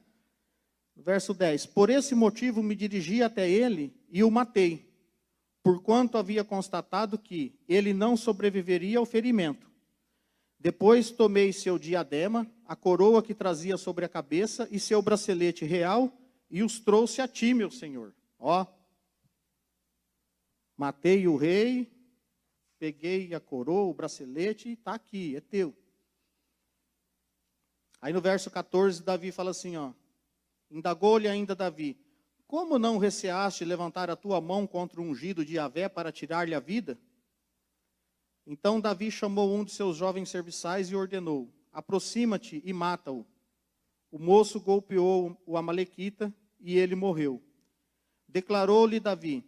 Verso 10: por esse motivo me dirigi até ele e o matei, porquanto havia constatado que ele não sobreviveria ao ferimento. Depois tomei seu diadema, a coroa que trazia sobre a cabeça e seu bracelete real, e os trouxe a ti, meu senhor. Ó, matei o rei, peguei a coroa, o bracelete, e está aqui, é teu. Aí no verso 14, Davi fala assim, ó, indagou-lhe ainda Davi, como não receaste levantar a tua mão contra o ungido de Yahvé para tirar-lhe a vida? Então Davi chamou um de seus jovens serviçais e ordenou, aproxima-te e mata-o. O moço golpeou o amalequita e ele morreu. Declarou-lhe Davi,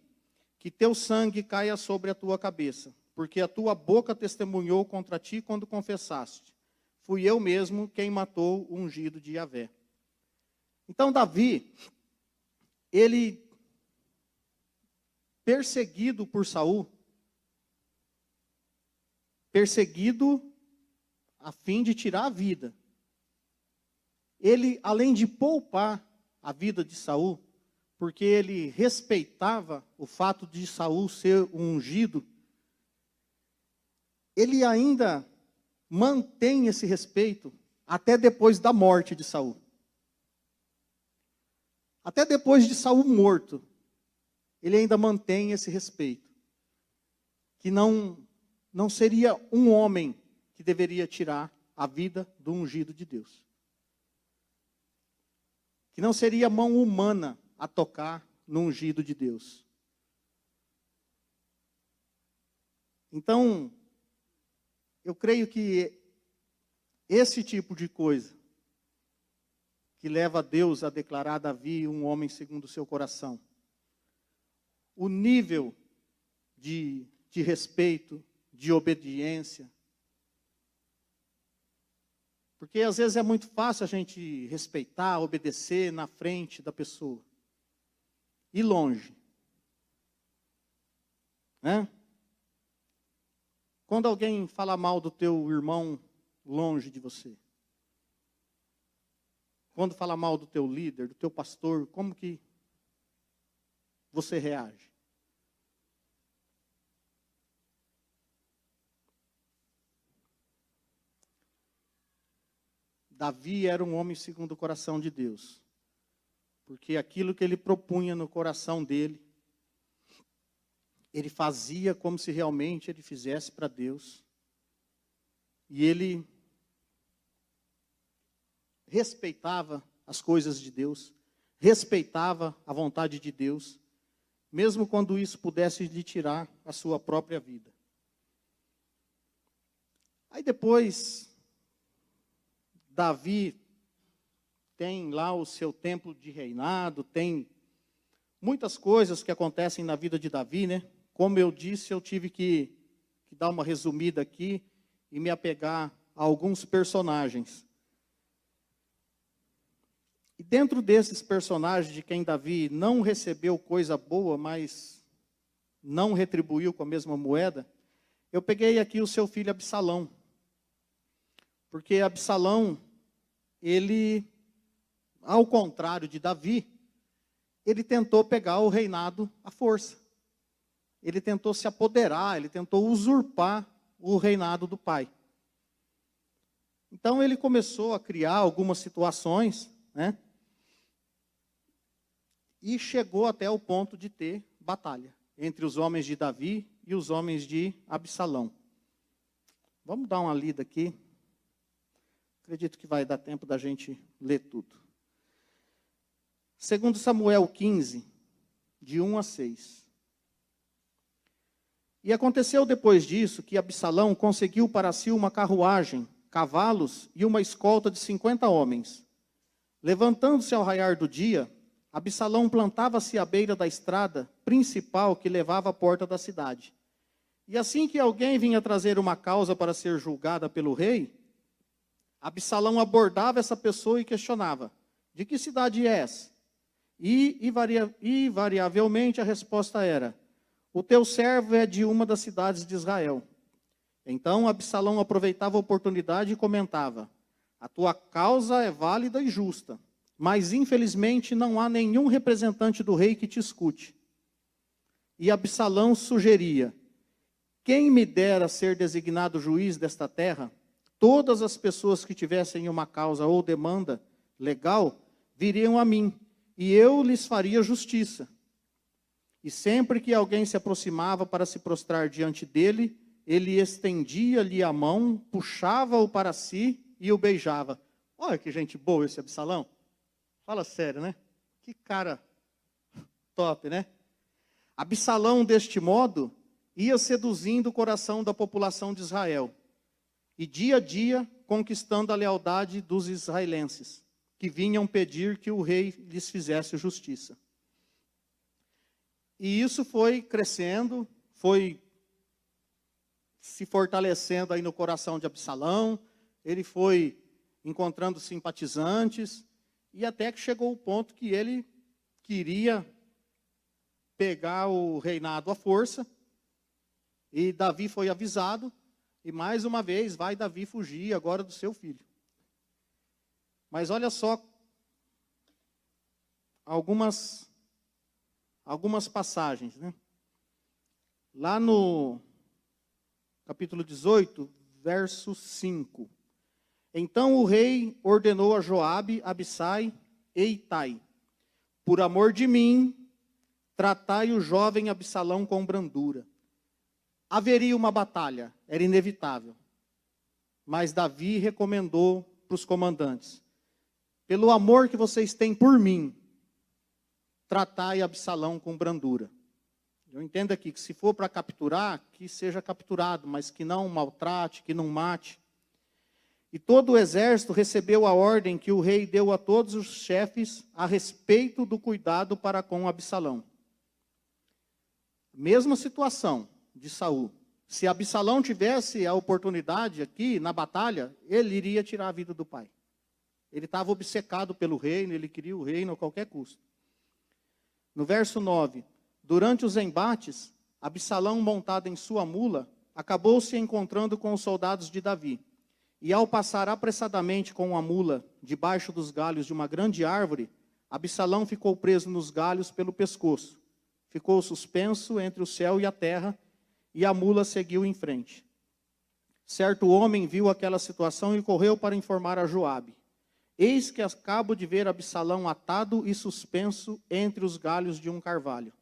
que teu sangue caia sobre a tua cabeça, porque a tua boca testemunhou contra ti quando confessaste. Fui eu mesmo quem matou o ungido de Yahvé. Então Davi, ele, perseguido por Saul, perseguido a fim de tirar a vida. Ele, além de poupar a vida de Saul, porque ele respeitava o fato de Saul ser um ungido, ele ainda mantém esse respeito até depois da morte de Saul. Até depois de Saul morto, ele ainda mantém esse respeito. Que não seria um homem que deveria tirar a vida do ungido de Deus. Que não seria mão humana a tocar no ungido de Deus. Então, eu creio que esse tipo de coisa, que leva Deus a declarar Davi um homem segundo o seu coração, o nível de respeito, de obediência, porque às vezes é muito fácil a gente respeitar, obedecer na frente da pessoa, e longe, né? Quando alguém fala mal do teu irmão longe de você, quando fala mal do teu líder, do teu pastor, como que você reage? Davi era um homem segundo o coração de Deus, porque aquilo que ele propunha no coração dele, ele fazia como se realmente ele fizesse para Deus, e ele respeitava as coisas de Deus, respeitava a vontade de Deus, mesmo quando isso pudesse lhe tirar a sua própria vida. Aí depois, Davi tem lá o seu tempo de reinado, tem muitas coisas que acontecem na vida de Davi, né? Como eu disse, eu tive que dar uma resumida aqui e me apegar a alguns personagens. E dentro desses personagens de quem Davi não recebeu coisa boa, mas não retribuiu com a mesma moeda, eu peguei aqui o seu filho Absalão. Porque Absalão, ele, ao contrário de Davi, ele tentou pegar o reinado à força. Ele tentou se apoderar, ele tentou usurpar o reinado do pai. Então ele começou a criar algumas situações, né? E chegou até o ponto de ter batalha entre os homens de Davi e os homens de Absalão. Vamos dar uma lida aqui. Acredito que vai dar tempo da gente ler tudo. Segundo Samuel 15, de 1 a 6. E aconteceu depois disso que Absalão conseguiu para si uma carruagem, cavalos e uma escolta de 50 homens. Levantando-se ao raiar do dia, Absalão plantava-se à beira da estrada principal que levava à porta da cidade. E assim que alguém vinha trazer uma causa para ser julgada pelo rei, Absalão abordava essa pessoa e questionava: de que cidade és? E invariavelmente a resposta era: o teu servo é de uma das cidades de Israel. Então Absalão aproveitava a oportunidade e comentava: a tua causa é válida e justa, mas infelizmente não há nenhum representante do rei que te escute. E Absalão sugeria: quem me dera ser designado juiz desta terra? Todas as pessoas que tivessem uma causa ou demanda legal viriam a mim, e eu lhes faria justiça. E sempre que alguém se aproximava para se prostrar diante dele, ele estendia-lhe a mão, puxava-o para si e o beijava. Olha que gente boa esse Absalão. Fala sério, né? Que cara top, né? Absalão, deste modo, ia seduzindo o coração da população de Israel. E dia a dia conquistando a lealdade dos israelenses, que vinham pedir que o rei lhes fizesse justiça. E isso foi crescendo, foi se fortalecendo aí no coração de Absalão, ele foi encontrando simpatizantes, e até que chegou o ponto que ele queria pegar o reinado à força, e Davi foi avisado, e mais uma vez vai Davi fugir agora do seu filho. Mas olha só, algumas passagens, né? Lá no capítulo 18, verso 5. Então o rei ordenou a Joabe, Abissai e Itai: por amor de mim, tratai o jovem Absalão com brandura. Haveria uma batalha, era inevitável. Mas Davi recomendou para os comandantes: pelo amor que vocês têm por mim, tratai Absalão com brandura. Eu entendo aqui que se for para capturar, que seja capturado, mas que não maltrate, que não mate. E todo o exército recebeu a ordem que o rei deu a todos os chefes a respeito do cuidado para com Absalão. Mesma situação de Saul. Se Absalão tivesse a oportunidade aqui na batalha, ele iria tirar a vida do pai. Ele estava obcecado pelo reino, ele queria o reino a qualquer custo. No verso 9, durante os embates, Absalão, montado em sua mula, acabou se encontrando com os soldados de Davi. E ao passar apressadamente com a mula debaixo dos galhos de uma grande árvore, Absalão ficou preso nos galhos pelo pescoço. Ficou suspenso entre o céu e a terra, e a mula seguiu em frente. Certo homem viu aquela situação e correu para informar a Joabe: eis que acabo de ver Absalão atado e suspenso entre os galhos de um carvalho.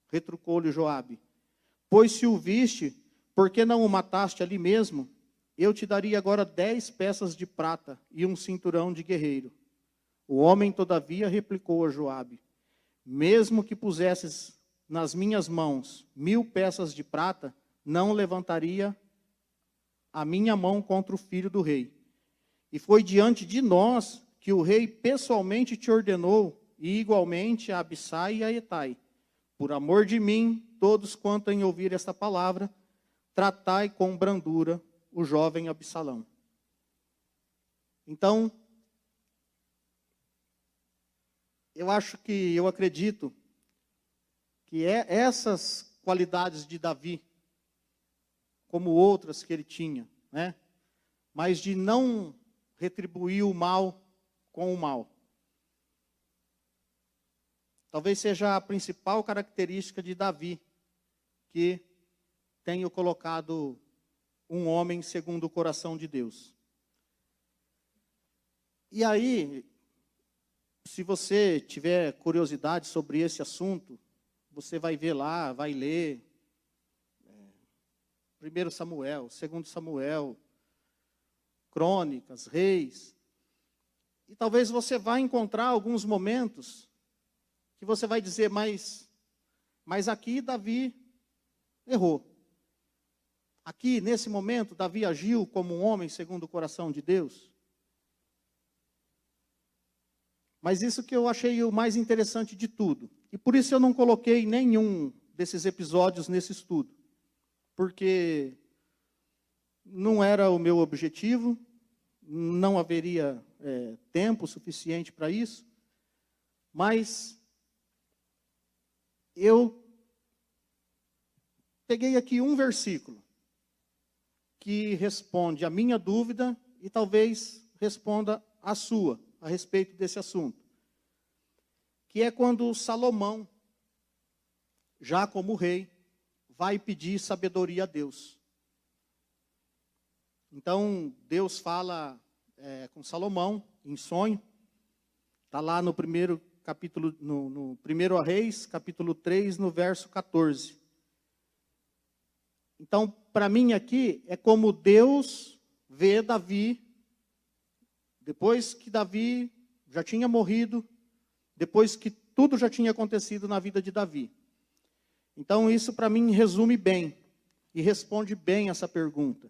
Retrucou-lhe Joabe: pois se o viste, por que não o mataste ali mesmo? Eu te daria agora 10 peças de prata e um cinturão de guerreiro. O homem, todavia, replicou a Joabe: mesmo que pusesses nas minhas mãos 1000 peças de prata, não levantaria a minha mão contra o filho do rei. E foi diante de nós que o rei pessoalmente te ordenou, e igualmente a Abissai e a Itai: por amor de mim, todos quanto em ouvir esta palavra, tratai com brandura o jovem Absalão. Então, eu acredito que essas qualidades de Davi, como outras que ele tinha, né? Mas de não retribuir o mal com o mal. Talvez seja a principal característica de Davi, que tenha colocado um homem segundo o coração de Deus. E aí, se você tiver curiosidade sobre esse assunto, você vai ver lá, vai ler 1 Samuel, 2 Samuel, Crônicas, Reis. E talvez você vá encontrar alguns momentos que você vai dizer, mas aqui Davi errou. Aqui, nesse momento, Davi agiu como um homem segundo o coração de Deus. Mas isso que eu achei o mais interessante de tudo. E por isso eu não coloquei nenhum desses episódios nesse estudo. Porque não era o meu objetivo, não haveria tempo suficiente para isso. Mas eu peguei aqui um versículo que responde a minha dúvida e talvez responda a sua a respeito desse assunto. Que é quando Salomão já como rei, vai pedir sabedoria a Deus. Então, Deus fala com Salomão, em sonho. Está lá no primeiro capítulo, no 1 Reis, capítulo 3, no verso 14. Então, para mim aqui, é como Deus vê Davi, depois que Davi já tinha morrido, depois que tudo já tinha acontecido na vida de Davi. Então, isso para mim resume bem, e responde bem essa pergunta,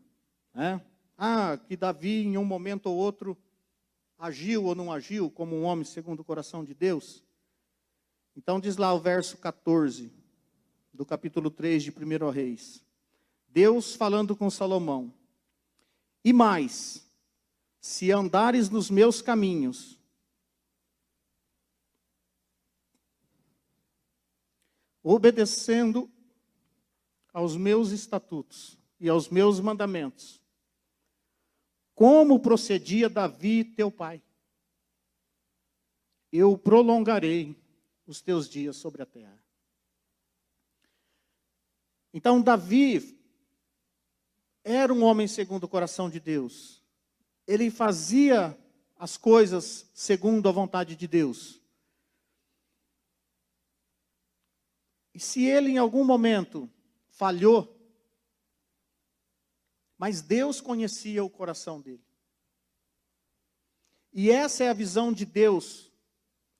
né? Que Davi em um momento ou outro agiu ou não agiu como um homem segundo o coração de Deus. Então diz lá o verso 14 do capítulo 3 de 1 Reis. Deus falando com Salomão: e mais, se andares nos meus caminhos, obedecendo aos meus estatutos e aos meus mandamentos, como procedia Davi, teu pai, eu prolongarei os teus dias sobre a terra. Então, Davi era um homem segundo o coração de Deus. Ele fazia as coisas segundo a vontade de Deus. E se ele em algum momento falhou, mas Deus conhecia o coração dele. E essa é a visão de Deus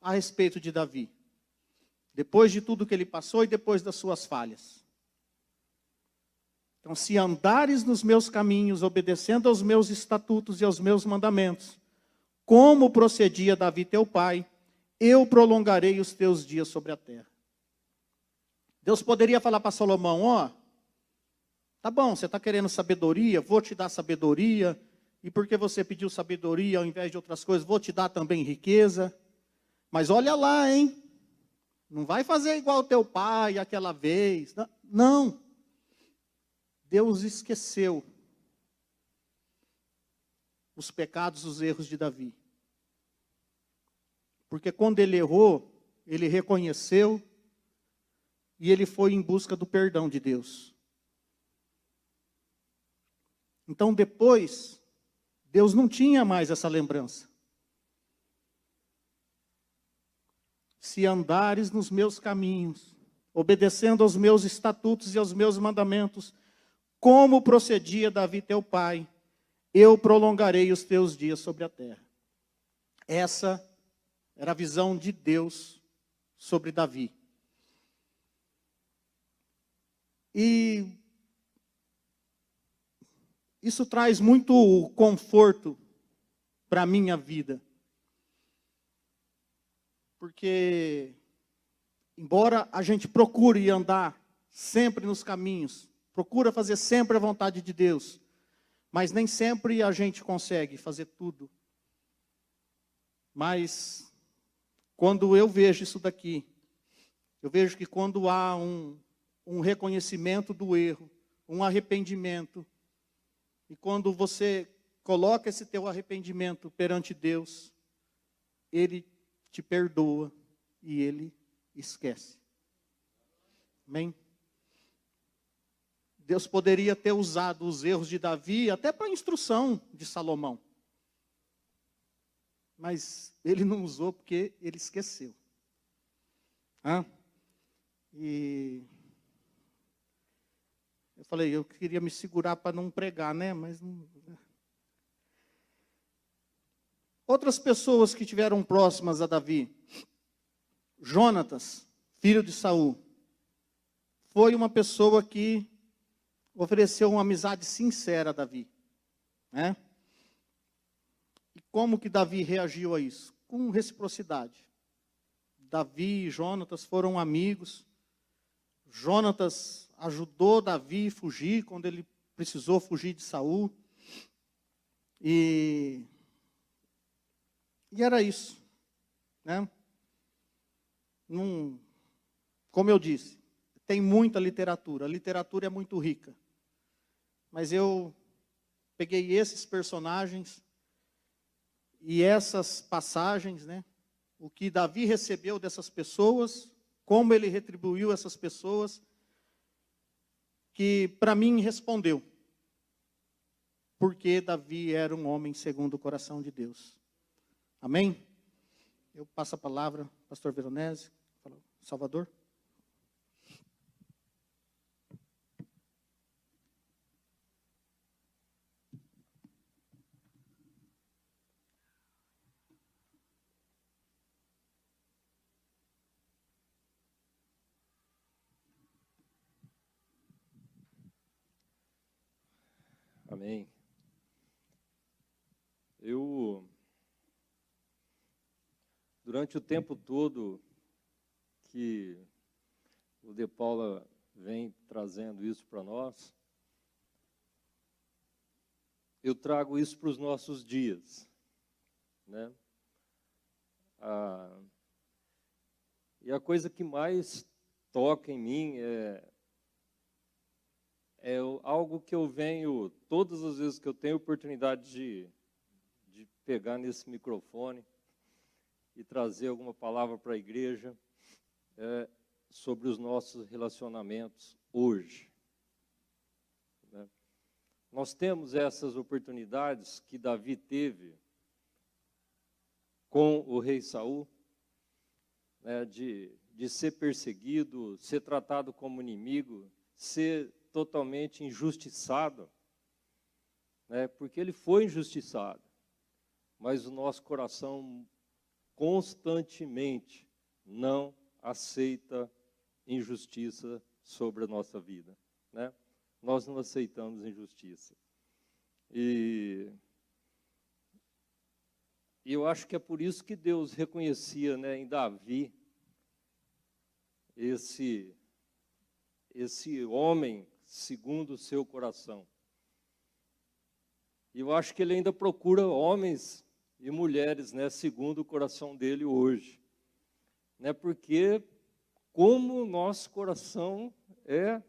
a respeito de Davi. Depois de tudo que ele passou e depois das suas falhas. Então, se andares nos meus caminhos, obedecendo aos meus estatutos e aos meus mandamentos, como procedia Davi teu pai, eu prolongarei os teus dias sobre a terra. Deus poderia falar para Salomão: tá bom, você está querendo sabedoria, vou te dar sabedoria, e porque você pediu sabedoria ao invés de outras coisas, vou te dar também riqueza. Mas olha lá, hein? Não vai fazer igual teu pai aquela vez. Não. Deus esqueceu os pecados, os erros de Davi. Porque quando ele errou, ele reconheceu e ele foi em busca do perdão de Deus. Então depois, Deus não tinha mais essa lembrança. Se andares nos meus caminhos, obedecendo aos meus estatutos e aos meus mandamentos, como procedia Davi teu pai, eu prolongarei os teus dias sobre a terra. Essa era a visão de Deus sobre Davi. E isso traz muito conforto para a minha vida. Porque, embora a gente procure andar sempre nos caminhos, procura fazer sempre a vontade de Deus, mas nem sempre a gente consegue fazer tudo. Mas, quando eu vejo isso daqui, eu vejo que quando há um reconhecimento do erro, um arrependimento, e quando você coloca esse teu arrependimento perante Deus, Ele te perdoa e Ele esquece. Amém? Deus poderia ter usado os erros de Davi até para a instrução de Salomão. Mas Ele não usou porque Ele esqueceu. E eu falei, eu queria me segurar para não pregar, né? Mas não... Outras pessoas que tiveram próximas a Davi. Jonatas, filho de Saul, foi uma pessoa que ofereceu uma amizade sincera a Davi, né? E como que Davi reagiu a isso? Com reciprocidade. Davi e Jonatas foram amigos. Jonatas ajudou Davi a fugir quando ele precisou fugir de Saul. E era isso, né? Como eu disse, tem muita literatura. A literatura é muito rica. Mas eu peguei esses personagens e essas passagens, né? O que Davi recebeu dessas pessoas, como ele retribuiu essas pessoas que, para mim, respondeu. Porque Davi era um homem segundo o coração de Deus. Amém? Eu passo a palavra, pastor Veronese, Salvador. Amém. Durante o tempo todo que o De Paula vem trazendo isso para nós, eu trago isso para os nossos dias, né? E a coisa que mais toca em mim é algo que eu venho, todas as vezes que eu tenho oportunidade de pegar nesse microfone e trazer alguma palavra para a igreja, sobre os nossos relacionamentos hoje. Né? Nós temos essas oportunidades que Davi teve com o rei Saul, né, de ser perseguido, ser tratado como inimigo, ser totalmente injustiçado, né, porque ele foi injustiçado, mas o nosso coração constantemente não aceita injustiça sobre a nossa vida, né? Nós não aceitamos injustiça. E eu acho que é por isso que Deus reconhecia, né, em Davi esse homem segundo o seu coração. E eu acho que ele ainda procura homens e mulheres, né, segundo o coração dele hoje. Né, porque como o nosso coração é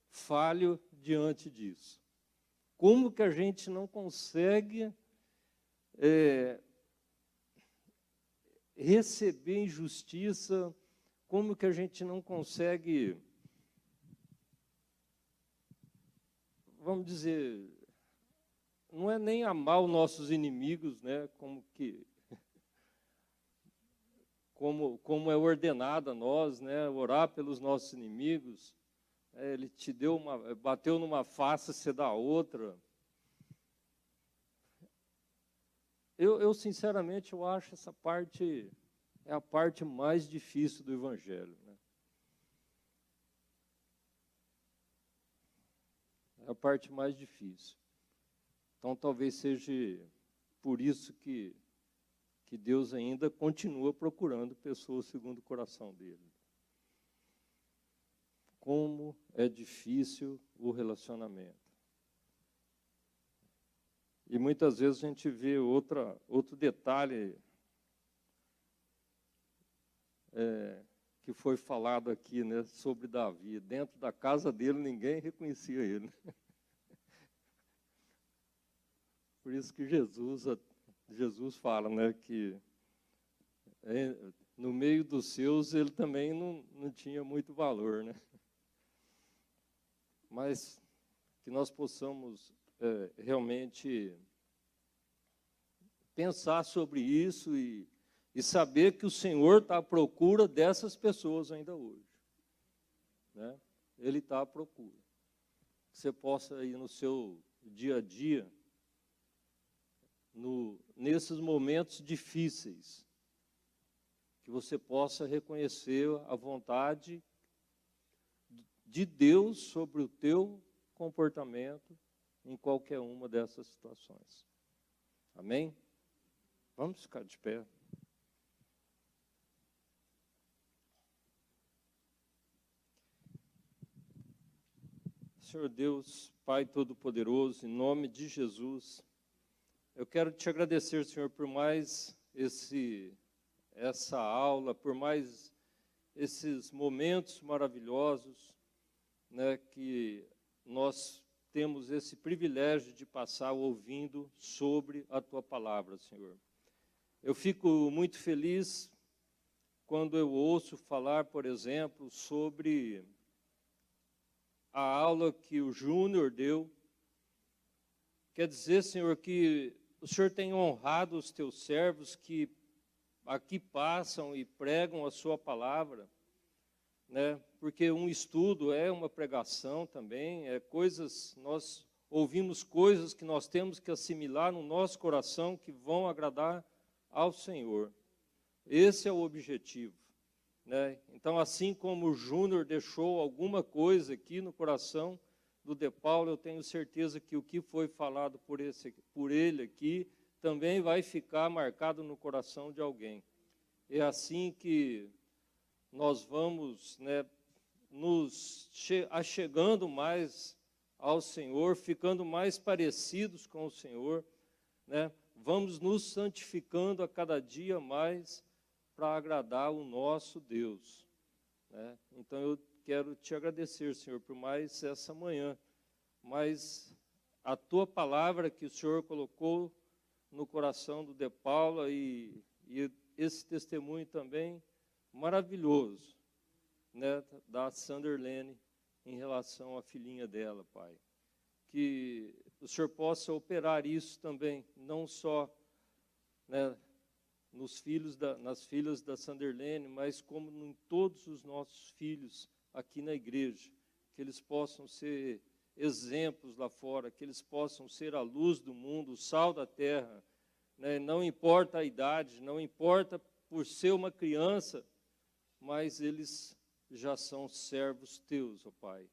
falho diante disso. Como que a gente não consegue receber injustiça, como que a gente não consegue, vamos dizer, não é nem amar os nossos inimigos, né, como é ordenado a nós, né, orar pelos nossos inimigos. Ele te deu bateu numa face, você dá outra. Eu sinceramente, eu acho essa parte é a parte mais difícil do Evangelho, né? É a parte mais difícil. Então, talvez seja por isso que Deus ainda continua procurando pessoas segundo o coração dele. Como é difícil o relacionamento. E muitas vezes a gente vê outro detalhe que foi falado aqui, né, sobre Davi. Dentro da casa dele, ninguém reconhecia ele. Por isso que Jesus fala, né, que no meio dos seus ele também não tinha muito valor, né? Mas que nós possamos realmente pensar sobre isso e saber que o Senhor está à procura dessas pessoas ainda hoje, né? Ele está à procura. Que você possa ir no seu dia a dia, nesses momentos difíceis, que você possa reconhecer a vontade de Deus sobre o teu comportamento em qualquer uma dessas situações. Amém? Vamos ficar de pé. Senhor Deus, Pai Todo-Poderoso, em nome de Jesus, eu quero te agradecer, Senhor, por mais essa aula, por mais esses momentos maravilhosos, né, que nós temos esse privilégio de passar ouvindo sobre a Tua palavra, Senhor. Eu fico muito feliz quando eu ouço falar, por exemplo, sobre a aula que o Júnior deu. Quer dizer, Senhor, que o Senhor tem honrado os teus servos que aqui passam e pregam a sua palavra, né? Porque um estudo é uma pregação também, nós ouvimos coisas que nós temos que assimilar no nosso coração que vão agradar ao Senhor. Esse é o objetivo, né? Então, assim como o Júnior deixou alguma coisa aqui no coração do De Paulo, eu tenho certeza que o que foi falado por ele aqui também vai ficar marcado no coração de alguém. É assim que nós vamos, né, nos achegando mais ao Senhor, ficando mais parecidos com o Senhor, né? Vamos nos santificando a cada dia mais para agradar o nosso Deus, né? Então eu quero te agradecer, Senhor, por mais essa manhã, mas a tua palavra que o Senhor colocou no coração do De Paula e esse testemunho também maravilhoso, né, da Sanderlene em relação à filhinha dela, Pai. Que o Senhor possa operar isso também, não só, né, nas filhas da Sanderlene, mas como em todos os nossos filhos aqui na igreja, que eles possam ser exemplos lá fora, que eles possam ser a luz do mundo, o sal da terra, né? Não importa a idade, não importa por ser uma criança, mas eles já são servos teus, ó Pai.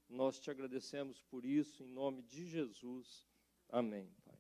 Nós te agradecemos por isso, em nome de Jesus. Amém, Pai.